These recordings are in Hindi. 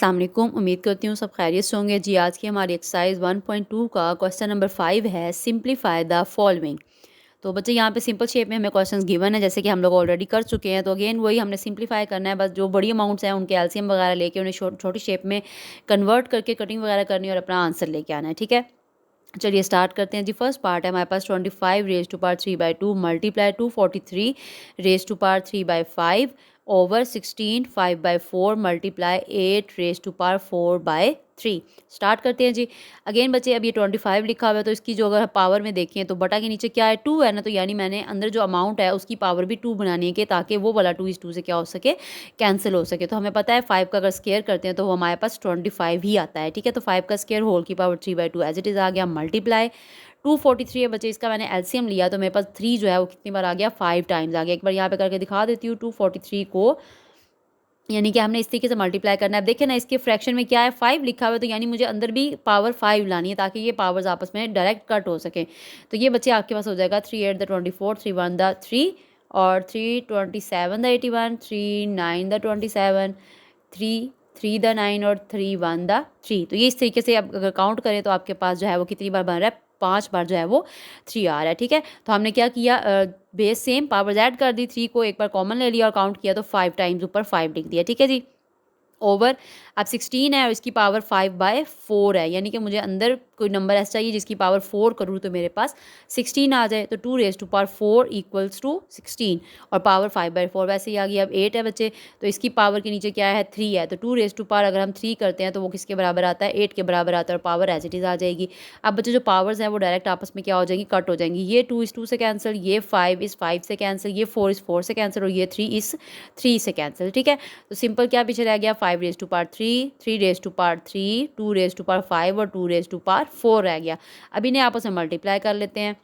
अस्सलाम वालेकुम। उम्मीद करती हूँ सब खैरियत से होंगे। जी, आज की हमारी एक्सरसाइज 1.2 का क्वेश्चन नंबर 5 है सिंप्लीफाई द फॉलोइंग। तो बच्चे यहाँ पे सिंपल शेप में हमें क्वेश्चंस गिवन है, जैसे कि हम लोग ऑलरेडी कर चुके हैं। तो अगेन वही हमने सिंप्लीफाई करना है, बस जो बड़ी अमाउंट्स हैं उनके एलसीएम वगैरह लेके उन्हें छोटी शेप में कन्वर्ट करके कटिंग वगैरह करनी और अपना आंसर लेके आना है। ठीक है, चलिए स्टार्ट करते हैं। जी, फर्स्ट पार्ट है हमारे पास 25 raise to power 3/2 multiply 243 raise to power 3/5 over 16 5/4 multiply 8 raise to power 4/3। Start करते हैं जी। अगेन बच्चे, अब ये 25 लिखा हुआ है तो इसकी जो अगर पावर में देखें तो बटा के नीचे क्या है, 2 है ना, तो यानी मैंने अंदर जो अमाउंट है उसकी पावर भी 2 बनानी है कि ताकि वो वाला 2 इस 2 से क्या हो सके, कैंसिल हो सके। तो हमें पता है 5 का अगर स्केयर करते हैं तो वो हमारे पास 25 ही आता है। ठीक है, तो 5 का स्केयर होल की पावर 3/2 एज इट इज़ आ गया, मल्टीप्लाई 243 है बच्चे, इसका मैंने एलसीएम लिया तो मेरे पास 3 जो है वो कितनी बार आ गया, 5 टाइम्स आ गया। एक बार यहाँ पे करके दिखा देती हूँ। 243 को यानी कि हमने इस तरीके से मल्टीप्लाई करना है। अब देखिए ना, इसके फ्रैक्शन में क्या है, 5 लिखा हुआ है, तो यानी मुझे अंदर भी पावर 5 लानी है ताकि ये पावर्स आपस में डायरेक्ट कट हो सके। तो ये बच्चे आपके पास हो जाएगा 3 8 द 24 3 1 द 3 और 3 27 द 81 3 9 द 27 3 3 द 9 और 3 1 द 3। तो ये इस तरीके से अब अगर काउंट करें तो आपके पास जो है वो कितनी बार बन रहा है, 5 बार जो है वो 3 आ रहा है। ठीक है, तो हमने क्या किया, बेस सेम पावर्स ऐड कर दी, 3 को एक बार कॉमन ले लिया और काउंट किया तो 5 टाइम्स ऊपर 5 लिख दिया। ठीक है जी, ओवर अब 16 है और इसकी पावर 5/4 है, यानी कि मुझे अंदर कोई नंबर ऐसा चाहिए जिसकी पावर 4 करूँ तो मेरे पास 16 आ जाए। तो 2 raise to power 4 equals to 16 और पावर 5/4 वैसे ही आ गई। अब 8 है बच्चे, तो इसकी पावर के नीचे क्या है, 3 है, तो 2 रेज टू पावर अगर हम 3 करते हैं तो वो किसके बराबर आता है, 8 के बराबर आता है और पावर एज इट इज़ आ जाएगी। अब बच्चे जो पावर्स हैं वो डायरेक्ट आपस में क्या हो जाएंगी, कट हो जाएंगी। ये 2 इस 2 से कैंसिल, ये 5 इस 5 से कैंसिल, ये 4 इस 4 से कैंसिल और ये 3 इस 3 से कैंसिल। ठीक है, तो सिंपल क्या पीछे रह गया, 5 raise to power 3 3 raise to power 3 2 raise to power 5 और 2 रेज टू पावर 4 रह गया। अब इन्हें आपस में मल्टीप्लाई कर लेते हैं।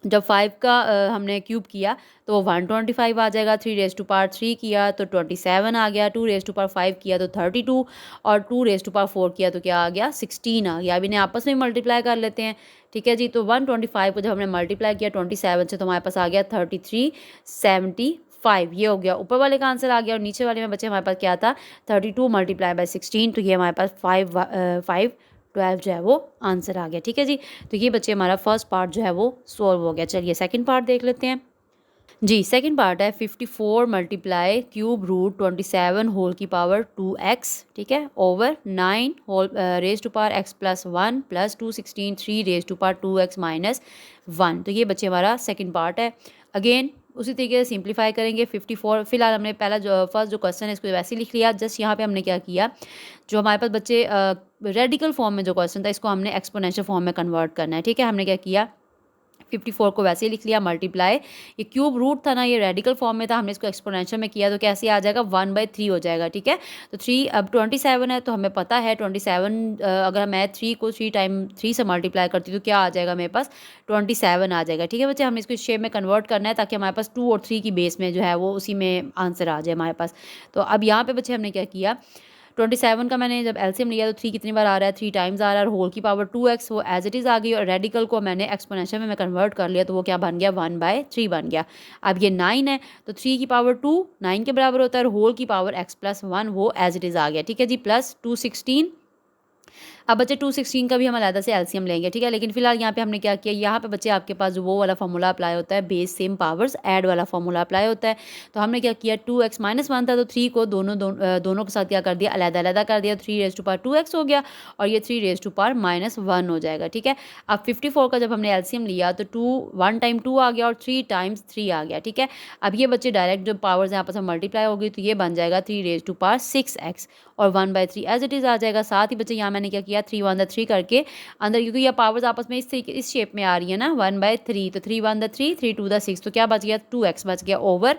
जब 5 का हमने क्यूब किया तो वो 125 आ जाएगा। 3 रेज टू पावर 3 किया तो 27 आ गया। 2 रेज टू पावर 5 किया तो 32 और 2 रेज टू पावर 4 किया तो क्या आ गया, 16 आ गया। अब इन्हें आपस में मल्टीप्लाई कर लेते हैं। ठीक है जी, तो 125 को जब हमने मल्टीप्लाई किया 27 से तो हमारे पास आ गया 3375। ये हो गया ऊपर वाले का आंसर आ गया और नीचे वाले में बच्चे हमारे पास क्या था, 32 मल्टीप्लाई बाई 16, तो ये हमारे पास 512 जो है वो आंसर आ गया। ठीक है जी, तो ये बच्चे हमारा फर्स्ट पार्ट जो है वो सॉल्व हो गया। चलिए सेकंड पार्ट देख लेते हैं। जी, सेकंड पार्ट है 54 मल्टीप्लाई क्यूब रूट 27 होल की पावर 2x। ठीक है, over 9 whole raise to power x plus 1 plus 216 3 raise to power 2x minus 1। तो ये बच्चे हमारा सेकंड पार्ट है। अगेन उसी तरीके से सिंप्लीफाई करेंगे। 54 फिलहाल हमने पहला जो फर्स्ट जो क्वेश्चन है इसको वैसे ही लिख लिया। जस्ट यहाँ पे हमने क्या किया, जो हमारे पास बच्चे रेडिकल फॉर्म में जो क्वेश्चन था इसको हमने एक्सपोनेंशियल फॉर्म में कन्वर्ट करना है। ठीक है, हमने क्या किया, 54 को वैसे ही लिख लिया, मल्टीप्लाई ये क्यूब रूट था ना, ये रेडिकल फॉर्म में था, हमने इसको एक्सपोनेंशियल में किया तो कैसे आ जाएगा, 1/3 हो जाएगा। ठीक है, तो 3 अब 27 है तो हमें पता है 27 अगर मैं 3 को 3 टाइम 3 से मल्टीप्लाई करती तो क्या आ जाएगा, मेरे पास 27 आ जाएगा। ठीक है बच्चे, हमें इसको शेप में कन्वर्ट करना है ताकि हमारे पास 2 और 3 की बेस में जो है वो उसी में आंसर आ जाए हमारे पास। तो अब यहाँ पे बच्चे हमने क्या किया, 27 का मैंने जब एलसीएम लिया तो 3 कितनी बार आ रहा है, 3 टाइम्स आ रहा है और होल की पावर 2x वो एज इट इज़ आ गई और रेडिकल को मैंने एक्सपोनेंशियल में मैं कन्वर्ट कर लिया तो वो क्या बन गया, 1/3 बन गया। अब ये 9 है तो 3 की पावर 2 9 के बराबर होता है और होल की पावर x प्लस 1 वो एज इट इज़ आ गया। ठीक है जी, प्लस 216। अब बच्चे 216 का भी हम अलग से एलसीएम लेंगे। ठीक है, लेकिन फिलहाल यहाँ पे हमने क्या किया, यहाँ पे बच्चे आपके पास जो वो वाला फॉर्मूला अप्लाई होता है, बेस सेम पावर्स ऐड वाला फॉर्मूला अप्लाई होता है। तो हमने क्या किया, 2x माइनस 1 था तो 3 को दोनों के साथ क्या कर दिया, अलग-अलग कर दिया। 3 रेज टू पावर 2x हो गया और ये 3 रेज टू पावर माइनस 1 हो जाएगा। ठीक है, अब 54 का जब हमने एलसीएम लिया तो 1 टाइम 2 आ गया और 3 टाइम्स 3 आ गया। ठीक है, अब ये बच्चे डायरेक्ट जो पावर्स हैं आपस में मल्टीप्लाई होगी तो ये बन जाएगा 3 रेज टू पावर 6x और 1/3 एज इट इज़ आ जाएगा। साथ ही बच्चे यहाँ मैंने क्या किया, 3 1 3 करके अंदर, क्योंकि ये पावर्स आपस में इस शेप में आ रही है ना, 1/3, तो 3 1 3 3 2 6, तो क्या बच गया, 2x बच गया ओवर।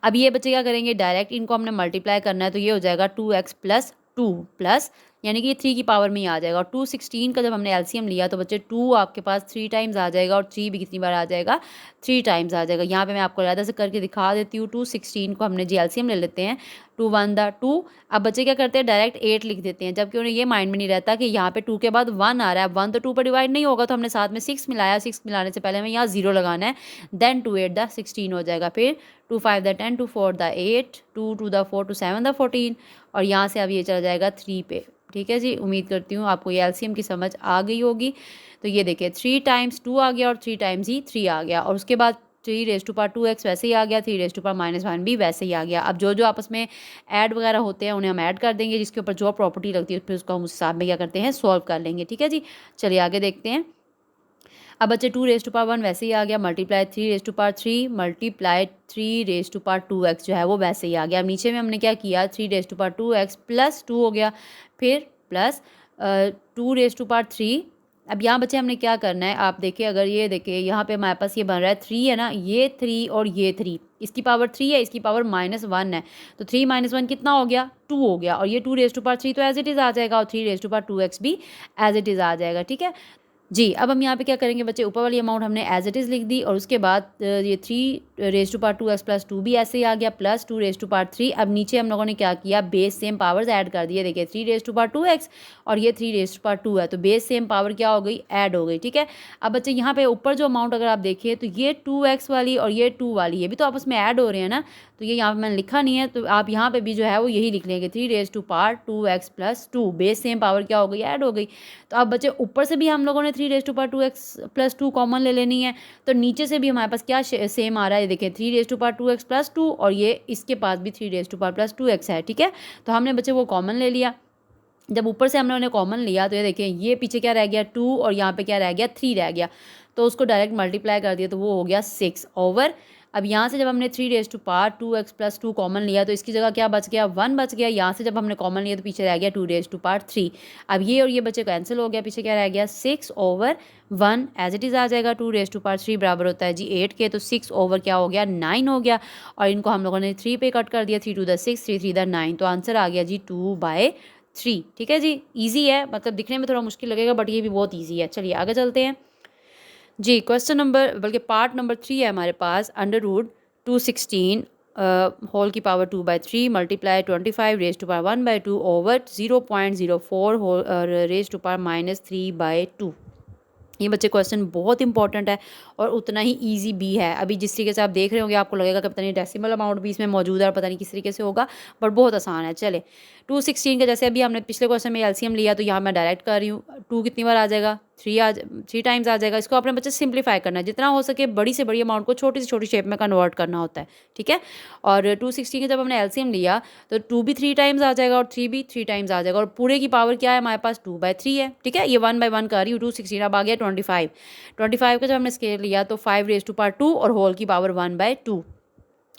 अब ये बच्चे क्या करेंगे, डायरेक्ट इनको हमने मल्टीप्लाई करना है तो ये हो जाएगा 2x प्लस 2 प्लस यानी कि ये 3 की पावर में ही आ जाएगा। और 216 का जब हमने एलसीएम लिया तो बच्चे 2 आपके पास 3 टाइम्स आ जाएगा और 3 भी कितनी बार आ जाएगा, 3 टाइम्स आ जाएगा। यहाँ पे मैं आपको अलग से करके दिखा देती हूँ। 216 को हमने जी एलसीएम ले लेते हैं, 2 1 द 2। अब बच्चे क्या करते हैं, डायरेक्ट 8 लिख देते हैं, जबकि उन्हें ये माइंड में नहीं रहता कि यहाँ पे 2 के बाद 1 आ रहा है। 1 तो 2 पर डिवाइड नहीं होगा, तो हमने साथ में 6 मिलाया। 6 मिलाने से पहले हमें यहाँ 0 लगाना है, देन 2 8 द 16 हो जाएगा। फिर 2 5 द 10, 2 4 द 8, 2 2 द 4, 2 7 द 14, और यहाँ से अब ये चला जाएगा 3 पे। ठीक है जी, उम्मीद करती हूँ आपको ये एलसीएम की समझ आ गई होगी। तो ये देखिए 3 टाइम्स 2 आ गया और 3 टाइम्स ही 3 आ गया, और उसके बाद 3 रेज़ टू पावर 2x वैसे ही आ गया, 3 रेज़ टू पावर -1 भी वैसे ही आ गया। अब जो आपस में ऐड वगैरह होते हैं उन्हें हम ऐड कर देंगे, जिसके ऊपर जो प्रॉपर्टी लगती है फिर उसको हम उस हिसाब में क्या करते हैं, सॉल्व कर लेंगे। ठीक है जी, चलिए आगे देखते हैं। अब बच्चे 2 रेज़ टू पावर 1 वैसे ही आ गया, multiply 3 raise to power 3 multiply 3 raise to power 2x जो है वो वैसे ही आ गया। अब नीचे में हमने क्या किया, 3 raise to power 2x plus 2 हो गया, फिर प्लस 2 रेज़ टू पावर 3। अब यहाँ बच्चे हमने क्या करना है, आप देखिए, अगर ये देखिए यहाँ पे हमारे पास ये बन रहा है 3 है ना, ये 3 और ये 3, इसकी पावर 3 है, इसकी पावर -1 है, तो 3 -1 कितना हो गया, 2 हो गया। और ये 2 रेज़ टू पावर 3 तो एज इट इज़ आ जाएगा, और 3 रेज़ टू पावर 2x भी एज इट इज़ आ जाएगा। ठीक है जी, अब हम यहाँ पे क्या करेंगे बच्चे, ऊपर वाली अमाउंट हमने एज इट इज़ लिख दी, और उसके बाद ये 3 raise to power 2x plus 2 भी ऐसे ही आ गया, प्लस 2 रेज़ टू पावर 3। अब नीचे हम लोगों ने क्या किया, बेस सेम पावर्स ऐड कर दिए। देखिए 3 रेज़ टू पावर 2x और ये 3 रेज़ टू पावर 2 है, तो बेस सेम पावर क्या हो गई, ऐड हो गई। ठीक है, अब बच्चे यहाँ पे ऊपर जो अमाउंट अगर आप देखिए तो ये 2x वाली और ये 2 वाली, ये भी तो आपस में ऐड हो रहे हैं ना, तो ये यहाँ पे मैंने लिखा नहीं है, तो आप यहाँ पे भी जो है वो यही लिख लेंगे, 3 raise to power 2x plus 2, base same power क्या हो गई, ऐड हो गई। तो अब बच्चे ऊपर से भी हम लोगों ने 3 raise to power 2x plus 2 common ले लेनी है, तो नीचे से भी हमारे पास क्या सेम आ रहा है, देखिए 3 raise to power 2x plus 2, और ये इसके पास भी 3 raise to power plus 2x है। ठीक है, तो हमने बच्चे वो कॉमन ले लिया। जब ऊपर से हमने उन्हें कॉमन लिया तो ये देखिए ये पीछे क्या रह गया, 2, और यहाँ पे क्या रह गया, 3 रह गया, तो उसको डायरेक्ट मल्टीप्लाई कर दिया तो वो हो गया 6 ओवर। अब यहाँ से जब हमने 3 raise to power 2x plus 2 common लिया तो इसकी जगह क्या बच गया, 1 बच गया। यहाँ से जब हमने कॉमन लिया तो पीछे रह गया 2 रेज़ टू पावर 3। अब ये और ये बच्चे कैंसिल हो गया, पीछे क्या रह गया, 6 ओवर 1 एज इट इज़ आ जाएगा। 2 रेज़ टू पावर 3 बराबर होता है जी 8 के, तो 6 ओवर क्या हो गया, 9 हो गया, और इनको हम लोगों ने 3 पे कट कर दिया, 3 2 द 6, 3 3 द 9, तो आंसर आ गया जी 2/3। ठीक है जी, ईजी है, मतलब दिखने में थोड़ा मुश्किल लगेगा बट ये भी बहुत ईजी है। चलिए आगे चलते हैं जी। क्वेश्चन नंबर, बल्कि पार्ट नंबर 3 है हमारे पास, √216 होल की power 2/3 multiply 25 raise to power 1/2 over 0.04 whole raise to power -3/2। ये बच्चे क्वेश्चन बहुत इंपॉर्टेंट है और उतना ही इजी भी है। अभी जिस तरीके से आप देख रहे होंगे आपको लगेगा कि पता नहीं डेसिमल अमाउंट भी इसमें मौजूद है और पता नहीं किस तरीके से होगा, बट बहुत आसान है। चले 216 का जैसे अभी हमने पिछले क्वेश्चन में एलसीएम लिया, तो यहाँ मैं डायरेक्ट कर रही हूँ। 2 कितनी बार आ जाएगा, 3 टाइम्स आ जाएगा। इसको अपने बच्चे सिंप्लीफाई करना है, जितना हो सके बड़ी से बड़ी अमाउंट को छोटी से छोटी शेप में कन्वर्ट करना होता है। ठीक है, और 216 का जब हमने एलसीएम लिया तो 2 भी 3 टाइम्स आ जाएगा और 3 भी 3 टाइम्स आ जाएगा, और पूरे की पावर क्या है हमारे पास, 2/3 है। ठीक है, ये 1/1 कर रही हूँ। 216 अब आ गया 25 का जब हमने स्केल लिया तो 5 रेज़ टू पावर 2 और होल की पावर 1/2।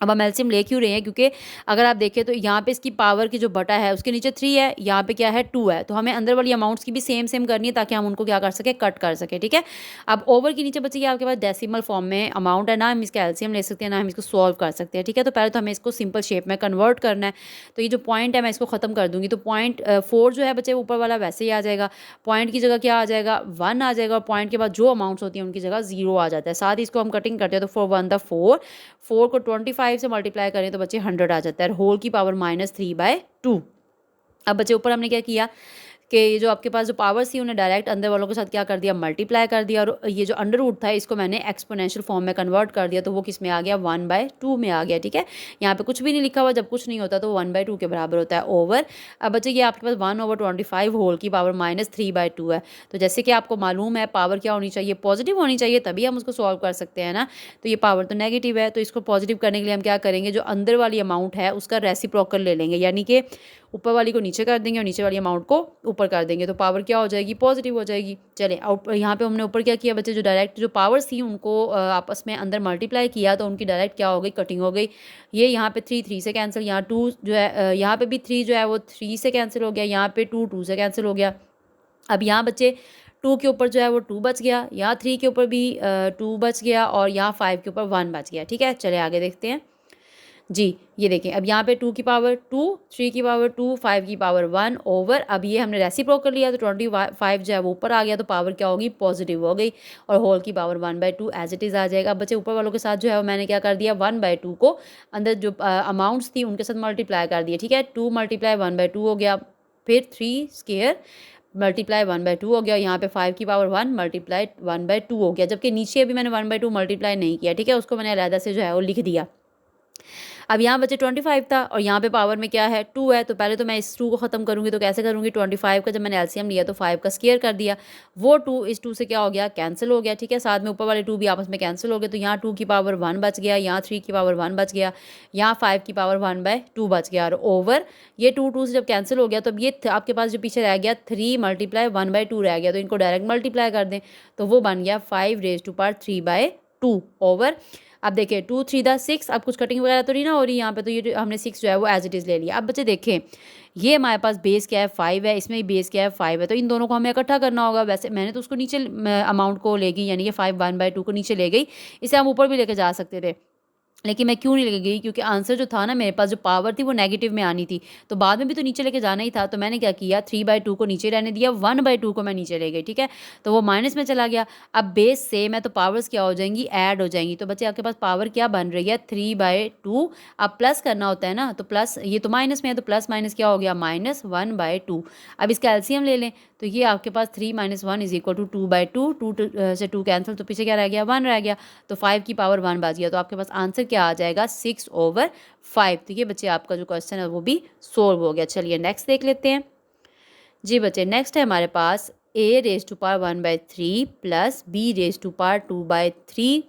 अब हम एलसीएम ले क्यों रहे हैं, क्योंकि अगर आप देखें तो यहाँ पे इसकी पावर की जो बटा है उसके नीचे 3 है, यहाँ पे क्या है 2 है, तो हमें अंदर वाली अमाउंट्स की भी सेम सेम करनी है ताकि हम उनको क्या कर सके, कट कर सके। ठीक है, अब ओवर के नीचे बच्चे आपके पास डेसिमल फॉर्म में अमाउंट है, ना हम इसका एलसीएम ले सकते हैं ना हम इसको सॉल्व कर सकते हैं। ठीक है, तो पहले तो हमें इसको सिंपल शेप में कन्वर्ट करना है। तो ये जो पॉइंट है मैं इसको ख़त्म कर दूंगी, तो पॉइंट 4 जो है बच्चे ऊपर वाला वैसे ही आ जाएगा, पॉइंट की जगह क्या आ जाएगा, 1 आ जाएगा, और पॉइंट के बाद जो अमाउंट्स होती हैं उनकी जगह 0 आ जाता है। साथ ही इसको हम कटिंग करते हैं तो 4 1 द 4, 4 को 25 से मल्टीप्लाई करें तो बच्चे 100 आ जाता है, होल की पावर -3/2। अब बच्चे ऊपर हमने क्या किया कि ये जो आपके पास जो पावर्स थी उन्हें डायरेक्ट अंदर वालों के साथ क्या कर दिया, मल्टीप्लाई कर दिया, और ये जो अंडर रूट था इसको मैंने एक्सपोनेंशियल फॉर्म में कन्वर्ट कर दिया, तो वो किस में आ गया, 1/2 में आ गया। ठीक है, यहाँ पे कुछ भी नहीं लिखा हुआ, जब कुछ नहीं होता तो 1/2 के बराबर होता है, ओवर। अब बच्चे ये आपके पास 1/25 होल की पावर -3/2 है, तो जैसे कि आपको मालूम है पावर क्या होनी चाहिए, पॉजिटिव होनी चाहिए, तभी हम उसको सॉल्व कर सकते हैं ना। तो ये पावर तो नेगेटिव है, तो इसको पॉजिटिव करने के लिए हम क्या करेंगे, जो अंदर वाली अमाउंट है उसका रेसिप्रोकल ले लेंगे, यानी कि ऊपर वाली को नीचे कर देंगे और नीचे वाली अमाउंट को ऊपर कर देंगे, तो पावर क्या हो जाएगी, पॉजिटिव हो जाएगी। चले यहाँ पे हमने ऊपर क्या किया बच्चे, जो डायरेक्ट जो पावर्स थी उनको आपस में अंदर मल्टीप्लाई किया, तो उनकी डायरेक्ट क्या हो गई, कटिंग हो गई। ये यहाँ पे 3 3 से कैंसिल, यहाँ 2 जो है यहाँ पे भी 3 जो है वो 3 से कैंसिल हो गया, यहाँ पे 2 2 से कैंसिल हो गया। अब यहाँ बच्चे 2 के ऊपर जो है वो 2 बच गया, यहाँ 3 के ऊपर भी 2 बच गया, और यहाँ 5 के ऊपर 1 बच गया। ठीक है, चले आगे देखते हैं जी, ये देखें अब यहाँ पे 2 की पावर 2, 3 की पावर 2, 5 की पावर 1 ओवर अब ये हमने रेसिप्रोकल कर लिया तो 25 जो है वो ऊपर आ गया तो पावर क्या होगी पॉजिटिव हो गई और होल की पावर 1/2 एज इट इज़ आ जाएगा। अब बच्चे ऊपर वालों के साथ जो है वो मैंने क्या कर दिया 1/2 को अंदर जो अमाउंट्स थी उनके साथ मल्टीप्लाई कर दिया, ठीक है। 2 मल्टीप्लाई 1/2 हो गया, फिर 3 स्क्वायर मल्टीप्लाई 1/2 हो गया, यहाँ पे 5 की पावर 1 मल्टीप्लाई 1/2 हो गया, जबकि नीचे अभी मैंने 1/2 मल्टीप्लाई नहीं किया, ठीक है, उसको मैंने अलहदा से जो है वो लिख दिया। अब यहाँ बचे 25 था और यहाँ पे पावर में क्या है 2 है, तो पहले तो मैं इस 2 को ख़त्म करूँगी तो कैसे करूँगी 25 का जब मैंने एलसीएम लिया तो 5 का स्क्वायर कर दिया, वो 2 इस 2 से क्या हो गया कैंसिल हो गया, ठीक है। साथ में ऊपर वाले 2 भी आपस में कैंसिल हो गए तो यहाँ 2 की पावर 1 बच गया, यहाँ 3 की पावर 1 बच गया, यहाँ 5 की पावर 1/2 बच गया और ओवर ये 2 से जब कैंसिल हो गया तो अब ये आपके पास जो पीछे रह गया 3 मल्टीप्लाई 1/2 रह गया, तो इनको डायरेक्ट मल्टीप्लाई कर दें तो वो बन गया 5 3/2 ओवर। अब देखिए 2 3 दा 6, अब कुछ कटिंग वगैरह तो नहीं ना हो रही यहाँ पे, तो ये हमने 6 जो है वो एज इट इज़ ले लिया। अब बच्चे देखें ये हमारे पास बेस क्या है 5 है, इसमें भी बेस क्या है 5 है, तो इन दोनों को हमें इकट्ठा करना होगा। वैसे मैंने तो उसको नीचे अमाउंट को ले गई, यानी कि 5 1/2 को नीचे ले गई, इसे हम ऊपर भी लेके जा सकते थे, लेकिन मैं क्यों नहीं लेके गई क्योंकि आंसर जो था ना मेरे पास जो पावर थी वो नेगेटिव में आनी थी, तो बाद में भी तो नीचे लेके जाना ही था, तो मैंने क्या किया 3/2 को नीचे रहने दिया, 1/2 को मैं नीचे ले गई, ठीक है, तो वो माइनस में चला गया। अब बेस सेम है तो पावर्स क्या हो जाएंगी ऐड हो जाएंगी, तो बच्चे आपके पास पावर क्या बन रही है 3/2। अब प्लस करना होता है ना, तो प्लस ये तो माइनस में है तो प्लस माइनस क्या हो गया -1/2। अब इसका एलसीएम ले लें तो ये आपके पास 3 - 1 = 2/2, 2 से 2 कैंसिल तो पीछे क्या रह गया 1 रह गया, तो 5 की पावर 1 बच गया, तो आपके पास आंसर क्या आ जाएगा 6/5। तो ये बच्चे आपका जो क्वेश्चन है वो भी सोल्व हो गया। चलिए नेक्स्ट देख लेते हैं। जी बच्चे नेक्स्ट है हमारे पास a⁻1/3 प्लस b⁻2/3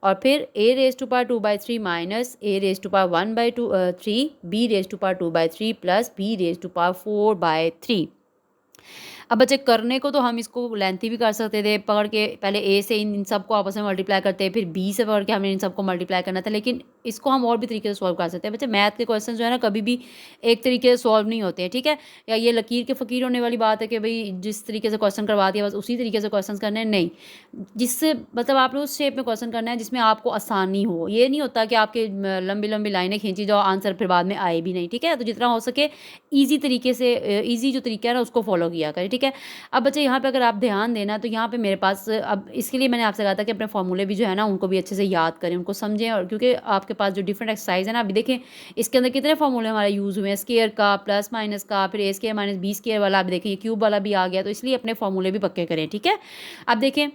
और फिर a⁻2/3 minus a⁻1/3 b⁻2/3 plus b⁻4/3। अब बच्चे करने को तो हम इसको लेंथी भी कर सकते थे, पकड़ के पहले ए से इन सबको आपस में मल्टीप्लाई करते हैं, फिर बी से पकड़ के हमें इन सबको मल्टीप्लाई करना था, लेकिन इसको हम और भी तरीके से सॉल्व कर सकते हैं। बच्चे मैथ के क्वेश्चन जो है ना कभी भी एक तरीके से सॉल्व नहीं होते हैं, ठीक है, या ये लकीर के फ़कीर होने वाली बात है कि भाई जिस तरीके से क्वेश्चन करवा दिया बस उसी तरीके से क्वेश्चन करने, नहीं, जिससे मतलब आपने उस शेप में क्वेश्चन करना है जिसमें आपको आसानी हो, ये नहीं होता कि आपके लंबी लंबी लाइनें खींची जाओ आंसर फिर बाद में आए भी नहीं, ठीक है, तो जितना हो सके ईजी तरीके से ईजी जो तरीका है ना उसको फॉलो किया करें, ठीक है। अब बच्चे यहाँ पे अगर आप ध्यान देना तो यहाँ पे मेरे पास अब इसके लिए मैंने आपसे कहा था कि अपने फॉर्मूले भी जो है ना उनको भी अच्छे से याद करें, उनको समझें, और क्योंकि आपके पास जो डिफरेंट एक्सरसाइज है ना अभी देखें इसके अंदर कितने फॉर्मूले हमारे यूज़ हुए हैं, स्केयर का, प्लस माइनस का, फिर ए स्केयर माइनस बी स्केयर वाला, अभी देखें ये क्यूब वाला भी आ गया, तो इसलिए अपने फॉर्मूले भी पक्के करें, ठीक है। अब देखें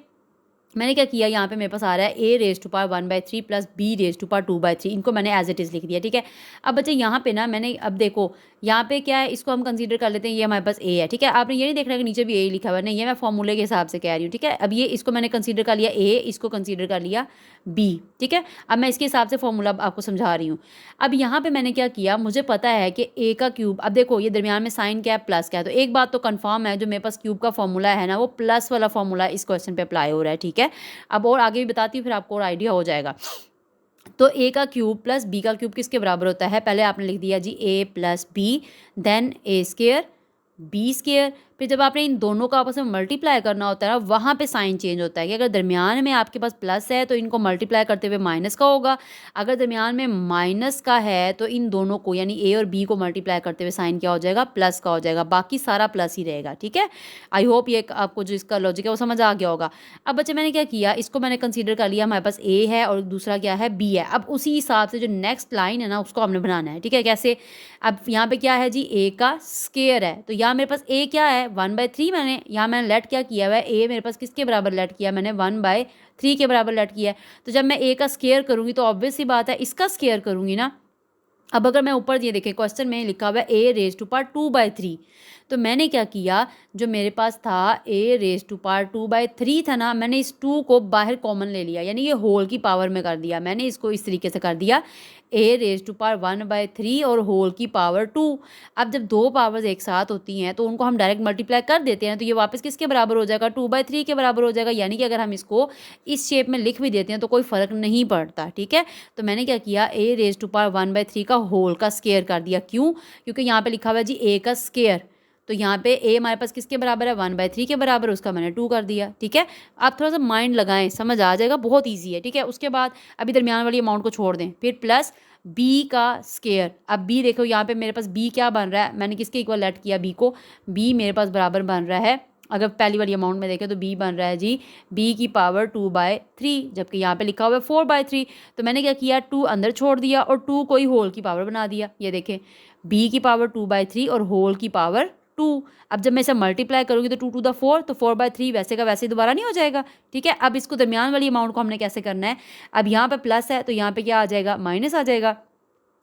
मैंने क्या किया, यहाँ पे मेरे पास आ रहा है a⁻1/3 प्लस b⁻2/3, इनको मैंने एज इट इज़ लिख दिया, ठीक है। अब बच्चे यहाँ पे ना मैंने अब देखो यहाँ पे क्या है, इसको हम कंसीडर कर लेते हैं, ये हमारे पास a है, ठीक है। आपने ये नहीं देखना कि नीचे भी a लिखा हुआ है, नहीं, ये मैं फॉर्मूले के हिसाब से कह रही हूँ, ठीक है। अब ये इसको मैंने कंसीडर कर लिया a, इसको कंसीडर कर लिया b, ठीक है। अब मैं इसके हिसाब से फॉर्मूला आपको समझा रही हूँ। अब यहाँ पे मैंने क्या किया, मुझे पता है कि a का क्यूब, अब देखो ये दरमियान में साइन क्या है प्लस क्या है, तो एक बात तो कन्फर्म है जो मेरे पास क्यूब का फॉर्मूला है ना वो प्लस वाला फॉर्मूला इस क्वेश्चन पे अप्लाई हो रहा है, ठीक है। अब और आगे भी बताती हूँ फिर आपको और आइडिया हो जाएगा। तो a का क्यूब प्लस b का क्यूब किसके बराबर होता है, पहले आपने लिख दिया जी a plus b, then a square b square, फिर जब आपने इन दोनों का आपस में मल्टीप्लाई करना होता है ना वहाँ पे साइन चेंज होता है कि अगर दरमियान में आपके पास प्लस है तो इनको मल्टीप्लाई करते हुए माइनस का होगा, अगर दरमियान में माइनस का है तो इन दोनों को यानी ए और बी को मल्टीप्लाई करते हुए साइन क्या हो जाएगा प्लस का हो जाएगा, बाकी सारा प्लस ही रहेगा, ठीक है। आई होप ये आपको जो इसका लॉजिक है वो समझ आ गया होगा। अब बच्चे मैंने क्या किया, इसको मैंने कंसीडर कर लिया, हमारे पास ए है और दूसरा क्या है बी है। अब उसी हिसाब से जो नेक्स्ट लाइन है ना उसको हमने बनाना है, ठीक है, कैसे। अब यहाँ पे क्या है जी ए का स्केयर है, तो यहाँ मेरे पास ए क्या है 1/3, मैंने यहाँ मैंने लेट क्या किया हुआ है ए मेरे पास किसके बराबर लेट किया, मैंने 1/3 के बराबर लेट किया है। तो जब मैं ए का स्केयर करूँगी तो ऑब्वियस सी बात है इसका स्केयर करूँगी ना। अब अगर मैं ऊपर ये देखें क्वेश्चन में लिखा हुआ है a⁻2/3, तो मैंने क्या किया, जो मेरे पास था a⁻2/3 था ना, मैंने इस 2 को बाहर कॉमन ले लिया, यानी ये होल की पावर में कर दिया, मैंने इसको इस तरीके से कर दिया a⁻1/3 और होल की पावर 2। अब जब दो पावर्स एक साथ होती हैं तो उनको हम डायरेक्ट मल्टीप्लाई कर देते हैं, तो ये वापस किसके बराबर हो जाएगा 2/3 के बराबर हो जाएगा, यानी कि अगर हम इसको इस शेप में लिख भी देते हैं तो कोई फ़र्क नहीं पड़ता, ठीक है। तो मैंने क्या किया a⁻1/3 का होल का स्केयर कर दिया, क्यों, क्योंकि यहाँ पे लिखा हुआ है जी a का स्केयर, तो यहाँ पे ए हमारे पास किसके बराबर है, 1/3 के बराबर, उसका मैंने 2 कर दिया। ठीक है, आप थोड़ा सा माइंड लगाएं, समझ आ जाएगा, बहुत ईजी है। ठीक है, उसके बाद अभी दरमियान वाली अमाउंट को छोड़ दें, फिर प्लस बी का स्केयर। अब बी देखो यहाँ पे मेरे पास बी क्या बन रहा है, मैंने किसके इक्वल लेट किया बी को, बी मेरे पास बराबर बन रहा है, अगर पहली वाली अमाउंट में देखें तो बी बन रहा है जी बी की पावर 2/3, जबकि यहाँ पे लिखा हुआ है 4/3। तो मैंने क्या किया, 2 अंदर छोड़ दिया और 2 को ही होल की पावर बना दिया। ये देखें बी की पावर 2/3 और होल की पावर 2। अब जब मैं इसे मल्टीप्लाई करूँगी तो 2 टू द 4, तो 4/3 वैसे का वैसे दोबारा नहीं हो जाएगा। ठीक है, अब इसको दरमियान वाली अमाउंट को हमने कैसे करना है, अब यहाँ पे प्लस है तो यहाँ पे क्या आ जाएगा, माइनस आ जाएगा।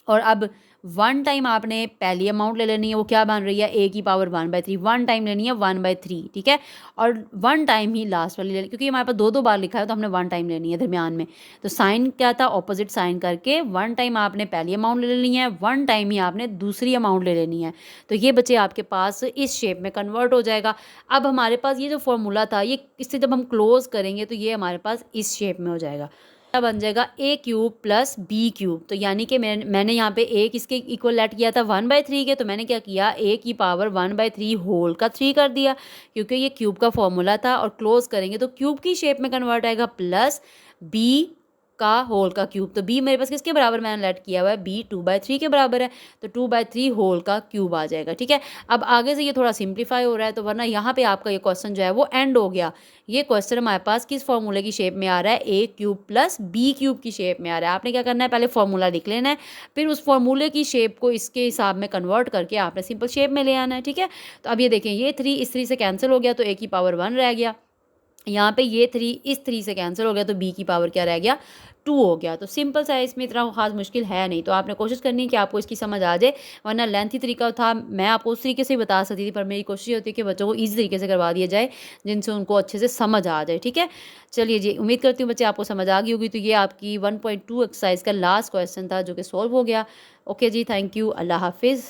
और अब वन टाइम आपने पहली अमाउंट ले लेनी है, वो क्या बन रही है, ए की पावर 1/3, वन टाइम लेनी है 1/3। ठीक है, और वन टाइम ही लास्ट वाली लेनी, क्योंकि हमारे पास दो दो बार लिखा है तो हमने वन टाइम लेनी है दरमियान में। तो साइन क्या था, ऑपोजिट साइन करके वन टाइम आपने पहली अमाउंट ले लेनी है, वन टाइम ही आपने दूसरी अमाउंट ले लेनी है। तो ये बच्चे आपके पास इस शेप में कन्वर्ट हो जाएगा। अब हमारे पास ये जो फॉर्मूला था, ये इससे जब हम क्लोज करेंगे तो ये हमारे पास इस शेप में हो जाएगा, बन जाएगा ए क्यूब प्लस बी क्यूब। तो यानी कि मैंने यहाँ पे ए किसके इक्वल लेट किया था, 1/3 के, तो मैंने क्या किया, ए की पावर 1/3 होल का 3 कर दिया, क्योंकि ये क्यूब का फॉर्मूला था। और क्लोज करेंगे तो क्यूब की शेप में कन्वर्ट आएगा, प्लस बी का होल का क्यूब। तो बी मेरे पास किसके बराबर मैंने लेट किया हुआ है, बी 2/3 के बराबर है, तो 2/3 होल का क्यूब आ जाएगा। ठीक है, अब आगे से ये थोड़ा सिंप्लीफाई हो रहा है, तो वरना यहाँ पे आपका ये क्वेश्चन जो है वो एंड हो गया। ये क्वेश्चन हमारे पास किस फॉर्मूले की शेप में आ रहा है, ए क्यूब प्लस बी क्यूब की शेप में आ रहा है। आपने क्या करना है, पहले फॉर्मूला लिख लेना है, फिर उस फॉर्मूले की शेप को इसके हिसाब में कन्वर्ट करके आपने सिंपल शेप में ले आना है। ठीक है, तो अब ये देखें, ये 3 इस 3 से कैंसिल हो गया तो ए की पावर 1 रह गया, यहाँ पे ये 3 इस 3 से कैंसिल हो गया तो बी की पावर क्या रह गया, 2 हो गया। तो सिंपल सा है, इसमें इतना खास मुश्किल है नहीं। तो आपने कोशिश करनी है कि आपको इसकी समझ आ जाए, वरना लेंथी तरीका था, मैं आपको उस तरीके से ही बता सकती थी, पर मेरी कोशिश होती है कि बच्चों को ईजी तरीके से करवा दिया जाए, जिनसे उनको अच्छे से समझ आ जाए। ठीक है, चलिए जी, उम्मीद करती हूँ बच्चे आपको समझ आ गई होगी। तो ये आपकी 1.2 एक्सरसाइज का लास्ट क्वेश्चन था जो कि सॉल्व हो गया। ओके जी, थैंक यू, अल्लाह हाफिज़।